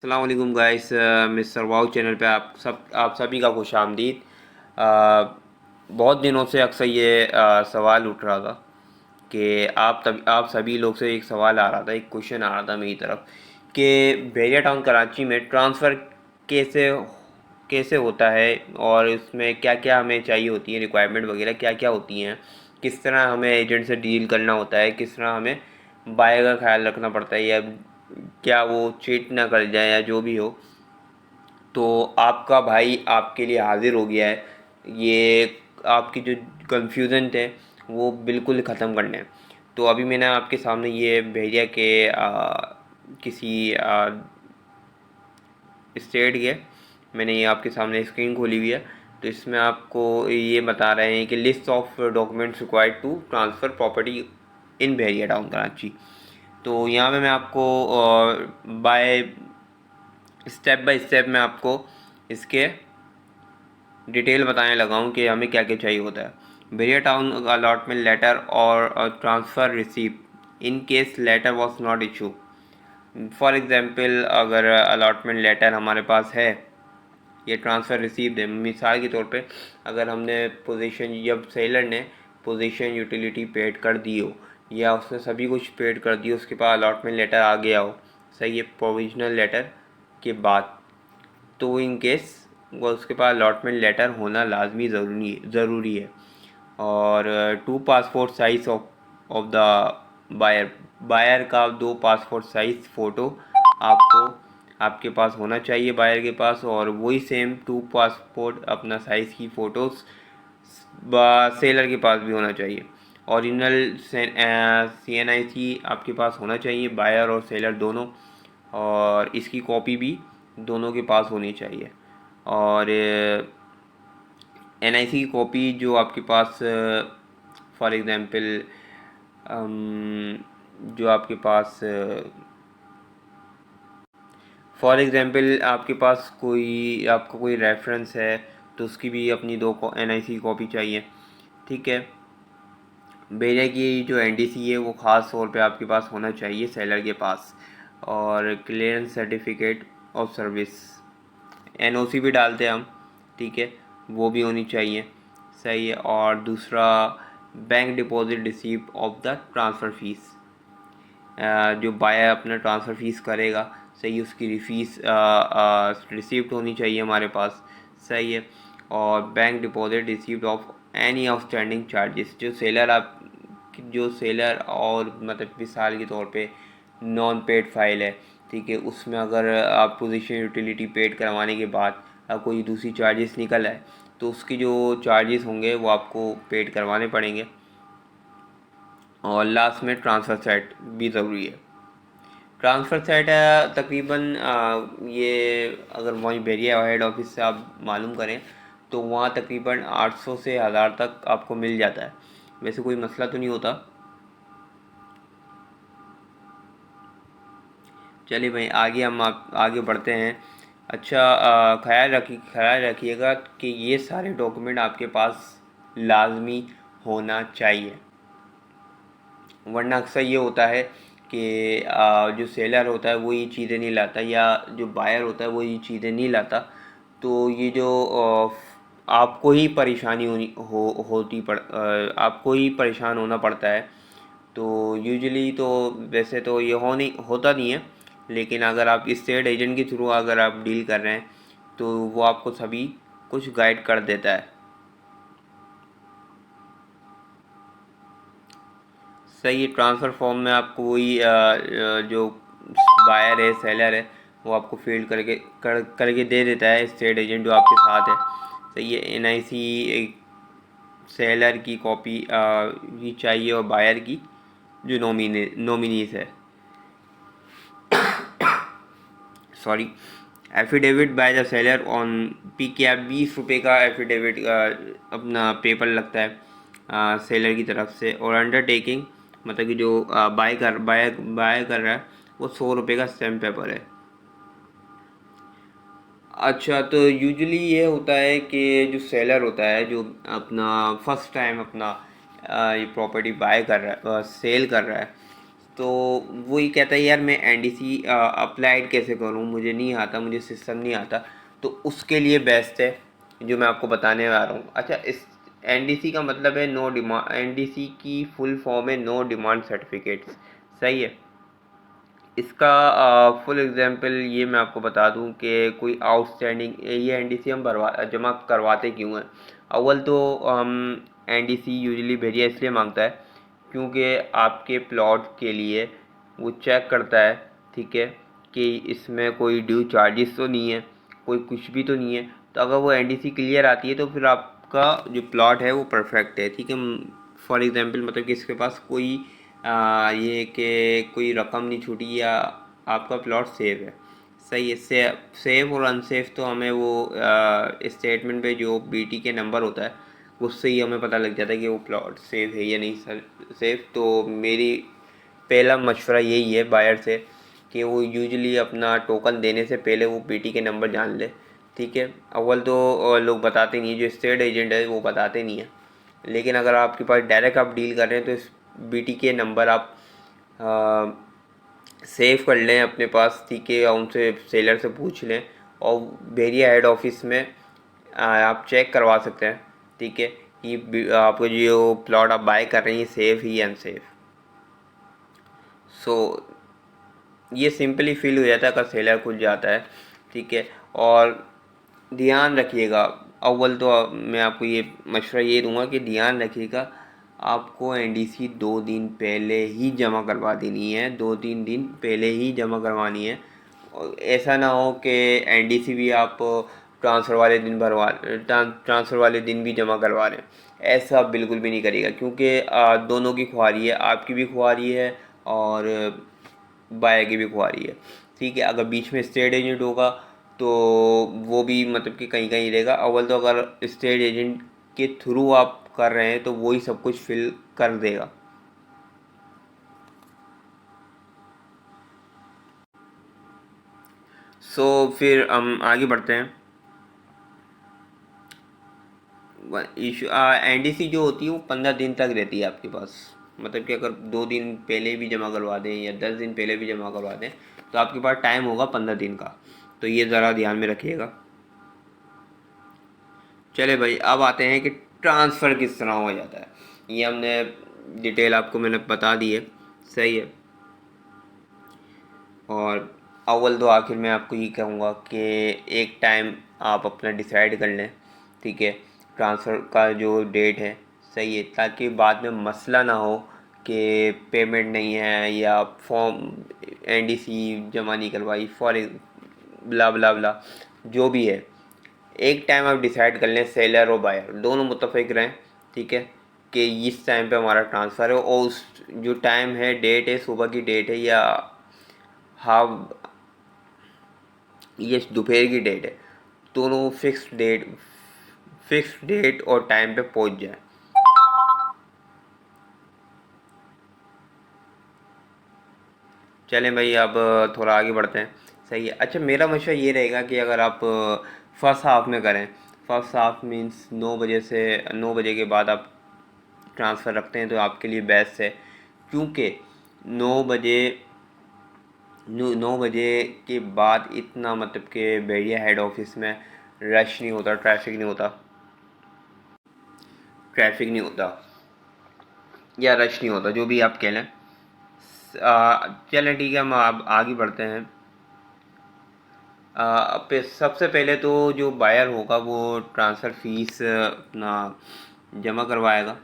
अस्सलाम वालेकुम guys. Mister wow channel पे आप सभी का खुश आमदीद। बहुत दिनों से अक्सर ये सवाल उठ रहा था कि आप सभी लोग से एक सवाल आ रहा था, एक क्वेश्चन आ रहा था मेरी तरफ कि भेड़िया टाउन कराची में ट्रांसफ़र कैसे कैसे होता है और इसमें क्या क्या हमें चाहिए होती है, रिक्वायरमेंट वगैरह क्या क्या होती हैं, किस तरह हमें एजेंट से डील करना होता है, किस तरह हमें बाय का ख्याल रखना पड़ता है, या क्या वो चीट ना कर जाए या जो भी हो। तो आपका भाई आपके लिए हाजिर हो गया है, ये आपकी जो कन्फ्यूज़न थे वो बिल्कुल ख़त्म करने। तो अभी मैंने आपके सामने ये भेजा कि किसी स्टेट के, मैंने ये आपके सामने स्क्रीन खोली हुई है। तो इसमें आपको ये बता रहे हैं कि list of documents required to transfer property in भेड़िया टाउन कराची। तो यहाँ पे मैं आपको बाय बाय स्टेप मैं आपको इसके डिटेल बताने लगा हूँ कि हमें क्या क्या चाहिए होता है। भेड़िया टाउन अलॉटमेंट लेटर और transfer receipt in case letter was not issue. For example, अगर अलॉटमेंट लेटर हमारे पास है या ट्रांसफ़र रिसीव्ड है, मिसाल के तौर पे अगर हमने पोजीशन, जब सेलर ने पोजीशन यूटिलिटी पेड कर दी हो या उसने सभी कुछ पेड कर दिया, उसके पास अलॉटमेंट लेटर आ गया हो, सही है, प्रोविजनल लेटर के बाद, तो इन केस वो उसके पास अलॉटमेंट लेटर होना लाजमी ज़रूरी है। और two passport size of the buyer, buyer का दो पासपोर्ट साइज़ फ़ोटो आपको आपके पास होना चाहिए बायर के पास, और वही सेम टू पासपोर्ट अपना साइज़ की फ़ोटोज़ सेलर के पास भी होना चाहिए। ओरिजिनल CNIC आपके पास होना चाहिए, बायर और सेलर दोनों, और इसकी कॉपी भी दोनों के पास होनी चाहिए। और NIC की कॉपी जो आपके पास, फॉर एग्ज़ाम्पल, जो आपके पास फॉर एग्ज़ाम्पल आपके पास कोई आपका कोई रेफरेंस है तो उसकी भी अपनी दो NIC की कॉपी चाहिए, ठीक है। भेजा की जो NDC है वो ख़ास तौर पे आपके पास होना चाहिए सेलर के पास, और clearance certificate of service, NOC भी डालते हैं हम, ठीक है, वो भी होनी चाहिए, सही है। और दूसरा, bank deposit receipt of the transfer fees, जो बायर अपना ट्रांसफ़र फ़ीस करेगा, सही है, उसकी फीस रिसीप्ट होनी चाहिए हमारे पास, सही है। और bank deposit receipt of any outstanding charges, जो सेलर और मतलब मिसाल के तौर पे नॉन पेड फाइल है, ठीक है, उसमें अगर आप पोजीशन यूटिलिटी पेड करवाने के बाद कोई दूसरी चार्जेस निकल आए तो उसकी जो चार्जेस होंगे वो आपको पेड करवाने पड़ेंगे। और लास्ट में ट्रांसफ़र सेट भी ज़रूरी है। ट्रांसफ़र सेट तकरीबन ये अगर वहीं भेड़िया हेड ऑफिस से आप मालूम करें तो वहाँ तकरीबन 800 से 1000 तक आपको मिल जाता है, वैसे कोई मसला तो नहीं होता। चलिए भाई, आगे हम आप आगे बढ़ते हैं। अच्छा, ख्याल रखिएगा कि ये सारे डॉक्यूमेंट आपके पास लाजमी होना चाहिए, वरना अक्सर ये होता है कि जो सेलर होता है वो ये चीज़ें नहीं लाता, या जो बायर होता है वो ये चीज़ें नहीं लाता, तो ये जो आपको ही परेशानी आपको ही परेशान होना पड़ता है। तो यूजुअली तो वैसे तो ये होता नहीं है, लेकिन अगर आप स्टेट एजेंट के थ्रू अगर आप डील कर रहे हैं तो वो आपको सभी कुछ गाइड कर देता है, सही है। ट्रांसफ़र फॉर्म में आपको वही जो बायर है, सेलर है, वो आपको फील्ड करके दे देता है स्टेट एजेंट जो आपके साथ है, सही है। NIC सेलर की कॉपी भी चाहिए, और बायर की जो नॉमिनीज है, sorry, affidavit by the seller on PK, 20 रुपये का एफिडेविट अपना पेपर लगता है सेलर की तरफ से, और अंडरटेकिंग मतलब कि जो बाय कर रहा है वो 100 रुपये का स्टैम्प पेपर है। अच्छा, तो यूजुअली ये होता है कि जो सेलर होता है जो अपना फर्स्ट टाइम अपना ये प्रॉपर्टी बाय कर रहा है, सेल कर रहा है, तो वो ये कहता है यार मैं एनडीसी अप्लाइड कैसे करूँ, मुझे नहीं आता, मुझे सिस्टम नहीं आता। तो उसके लिए बेस्ट है जो मैं आपको बताने आ रहा हूँ। अच्छा, इस एनडीसी का मतलब है नो डिमांड, एनडीसी की फुल फॉर्म है नो डिमांड सर्टिफिकेट्स, सही है। इसका फुल एग्जांपल ये मैं आपको बता दूं कि कोई आउटस्टैंडिंग, ये एनडीसी हम जमा करवाते क्यों हैं। अव्वल तो हम एनडीसी यूजुअली भेजिए इसलिए मांगता है क्योंकि आपके प्लॉट के लिए वो चेक करता है, ठीक है, कि इसमें कोई ड्यू चार्जेस तो नहीं है, कोई कुछ भी तो नहीं है। तो अगर वो एनडीसी क्लियर आती है तो फिर आपका जो प्लॉट है वो परफेक्ट है, ठीक है। फॉर एग्जांपल मतलब कि इसके पास कोई ये कि कोई रकम नहीं छूटी या आपका प्लॉट सेव है, सही है। सेव और अनसेफ तो हमें वो स्टेटमेंट पे जो बीटी के नंबर होता है उससे ही हमें पता लग जाता है कि वो प्लॉट सेव है या नहीं सर सेफ। तो मेरी पहला मशवरा यही है बायर से कि वो यूजुअली अपना टोकन देने से पहले वो बीटी के नंबर जान ले, ठीक है। अव्वल तो लोग बताते नहीं है, जो स्टेट एजेंट है वो बताते नहीं है, लेकिन अगर आपके पास डायरेक्ट आप डील कर रहे हैं तो इस बीटी के नंबर आप सेव कर लें अपने पास, ठीक है, या उनसे सेलर से पूछ लें और भेरिया हेड ऑफिस में आप चेक करवा सकते हैं, ठीक है, कि आपको जो प्लॉट आप बाय कर रहे हैं सेफ ही अनसेफ। सो ये सिंपली फील हो जाता है अगर सेलर खुल जाता है, ठीक है। और ध्यान रखिएगा, अव्वल तो मैं आपको ये मशवरा ये दूंगा कि ध्यान रखिएगा, आपको एनडीसी 2 दिन पहले ही जमा करवा देनी है, 2-3 दिन पहले ही जमा करवानी है। और ऐसा ना हो कि एनडीसी भी आप ट्रांसफ़र वाले दिन भी जमा करवा रहे हैं, ऐसा बिल्कुल भी नहीं करिएगा क्योंकि दोनों की ख्वारी है, आपकी भी ख्वारी है और बाय की भी ख्वारी है, ठीक है। अगर बीच में स्टेट एजेंट होगा तो वो भी मतलब कि कहीं कहीं रहेगा। अव्वल तो अगर स्टेट एजेंट के थ्रू आप कर रहे हैं तो वो ही सब कुछ फिल कर देगा। सो फिर हम आगे बढ़ते हैं। इशू एनडीसी जो होती है वो 15 दिन तक रहती है आपके पास, मतलब कि अगर 2 दिन पहले भी जमा करवा दें या 10 दिन पहले भी जमा करवा दें तो आपके पास टाइम होगा 15 दिन का। तो ये ज़रा ध्यान में रखिएगा। चले भाई, अब आते हैं कि ट्रांसफ़र किस तरह हो जाता है। ये हमने डिटेल आपको मैंने बता दी है, सही है। और अव्वल तो आखिर में आपको ये कहूँगा कि एक टाइम आप अपना डिसाइड कर लें, ठीक है, ट्रांसफ़र का जो डेट है, सही है, ताकि बाद में मसला ना हो कि पेमेंट नहीं है या फॉर्म एनडीसी जमा नहीं करवाई फॉर ब्ला ब्ला ब्ला, जो भी है। एक टाइम आप डिसाइड कर लें, सेलर और बायर दोनों मुत्तफ़िक रहें, ठीक है, कि इस टाइम पे हमारा ट्रांसफ़र है और उस जो टाइम है, डेट है, सुबह की डेट है या हाफ ये दोपहर की डेट है, दोनों फिक्स डेट और टाइम पे पहुंच जाए। चलें भाई, अब थोड़ा आगे बढ़ते हैं, सही है। अच्छा, मेरा मशवरा ये रहेगा कि अगर आप फर्स्ट हाफ में करें, फर्स्ट हाफ मीन्स 9 बजे से 9 बजे के बाद आप ट्रांसफ़र रखते हैं तो आपके लिए बेस्ट है, क्योंकि 9 बजे 9 बजे के बाद इतना मतलब कि बैरिया हेड ऑफिस में रश नहीं होता, ट्रैफिक नहीं होता या रश नहीं होता, जो भी आप कह लें। चलें ठीक है, हम अब आगे बढ़ते हैं। सबसे पहले तो जो बायर होगा वो ट्रांसफ़र फ़ीस अपना जमा करवाएगा,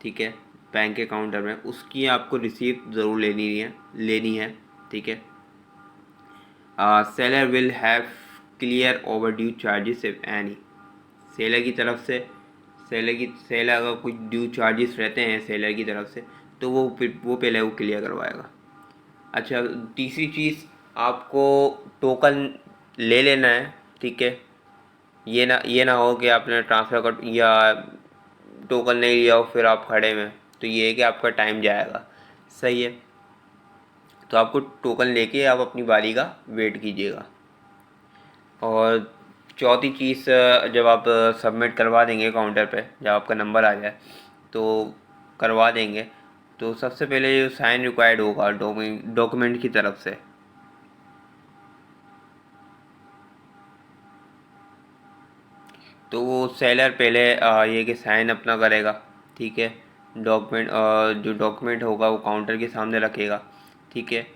ठीक है, बैंक के काउंटर में। उसकी आपको रिसीप्ट ज़रूर लेनी है, ठीक है। Seller will have clear over due charges if any, seller की तरफ से सेलर अगर कुछ ड्यू चार्जेस रहते हैं सेलर की तरफ से तो वो पहले वो क्लियर करवाएगा। अच्छा, तीसरी चीज़, आपको टोकन ले लेना है, ठीक है। ये ना हो कि आपने ट्रांसफ़र कर या टोकन नहीं लिया हो फिर आप खड़े में, तो ये है कि आपका टाइम जाएगा, सही है। तो आपको टोकन लेके आप अपनी बारी का वेट कीजिएगा। और चौथी चीज़, जब आप सबमिट करवा देंगे काउंटर पे, जब आपका नंबर आ जाए तो करवा देंगे, तो सबसे पहले जो साइन रिक्वायर्ड होगा डॉक्यूमेंट की तरफ से, तो वो सेलर पहले ये कि साइन अपना करेगा, ठीक है। डॉक्यूमेंट जो डॉक्यूमेंट होगा वो काउंटर के सामने रखेगा, ठीक है।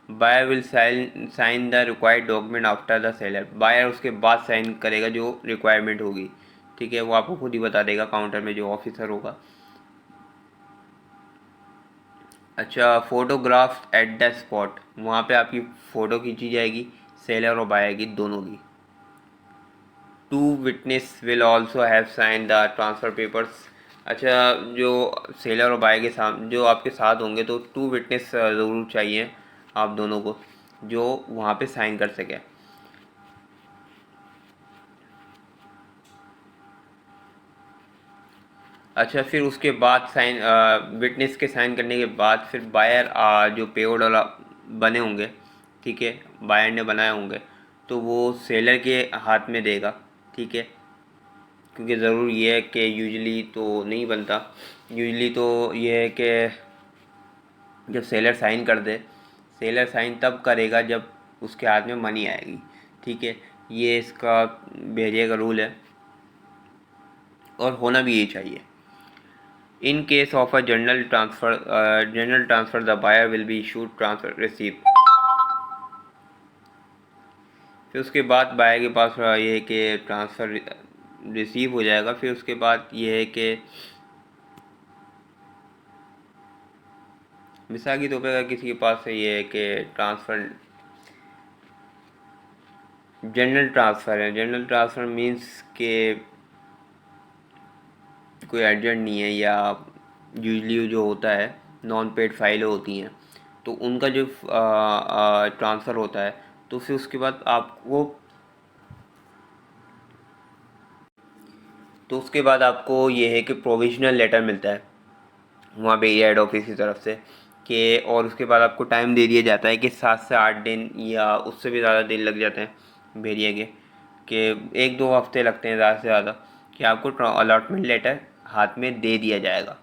Buyer will sign the required document after the seller, buyer उसके बाद साइन करेगा जो रिक्वायरमेंट होगी, ठीक है। वो आपको खुद ही बता देगा काउंटर में जो ऑफिसर होगा। अच्छा, फोटोग्राफ एट द स्पॉट, वहाँ पे आपकी फ़ोटो खींची जाएगी सेलर और बायर की दोनों की। Two witness will also have sign the transfer papers. अच्छा, जो सेलर और बायर के साथ जो आपके साथ होंगे तो टू विटनेस ज़रूर चाहिए आप दोनों को, जो वहाँ पे साइन कर सके। अच्छा, फिर उसके बाद साइन विटनेस के साइन करने के बाद फिर बायर जो पेयोड वाला बने होंगे, ठीक है, बायर ने बनाए होंगे, तो वो सेलर के हाथ में देगा, ठीक है। क्योंकि ज़रूर ये है कि यूजली तो नहीं बनता, यूजली तो ये है कि जब सेलर साइन कर दे, सेलर साइन तब करेगा जब उसके हाथ में मनी आएगी, ठीक है। ये इसका भेजे का रूल है और होना भी यही चाहिए। In case of a general transfer the buyer will be issued transfer receipt. फिर उसके बाद बायर के पास ये है कि ट्रांसफ़र रिसीव हो जाएगा। फिर उसके बाद ये है कि मिसाल के तौर पर अगर किसी के पास ये है कि ट्रांसफ़र जनरल ट्रांसफ़र मीन्स के कोई अर्जेंट नहीं है, या यूजली जो होता है नॉन पेड फाइलें होती हैं, तो उनका जो ट्रांसफ़र होता है, तो फिर उसके बाद आपको ये है कि प्रोविजनल लेटर मिलता है वहाँ पे हेड ऑफिस की तरफ से, कि और उसके बाद आपको टाइम दे दिया जाता है कि 7 से 8 दिन या उससे भी ज़्यादा दिन लग जाते हैं भेरिए के, कि 1-2 हफ्ते लगते हैं ज़्यादा से ज़्यादा, कि आपको अलॉटमेंट लेटर हाथ में दे दिया जाएगा।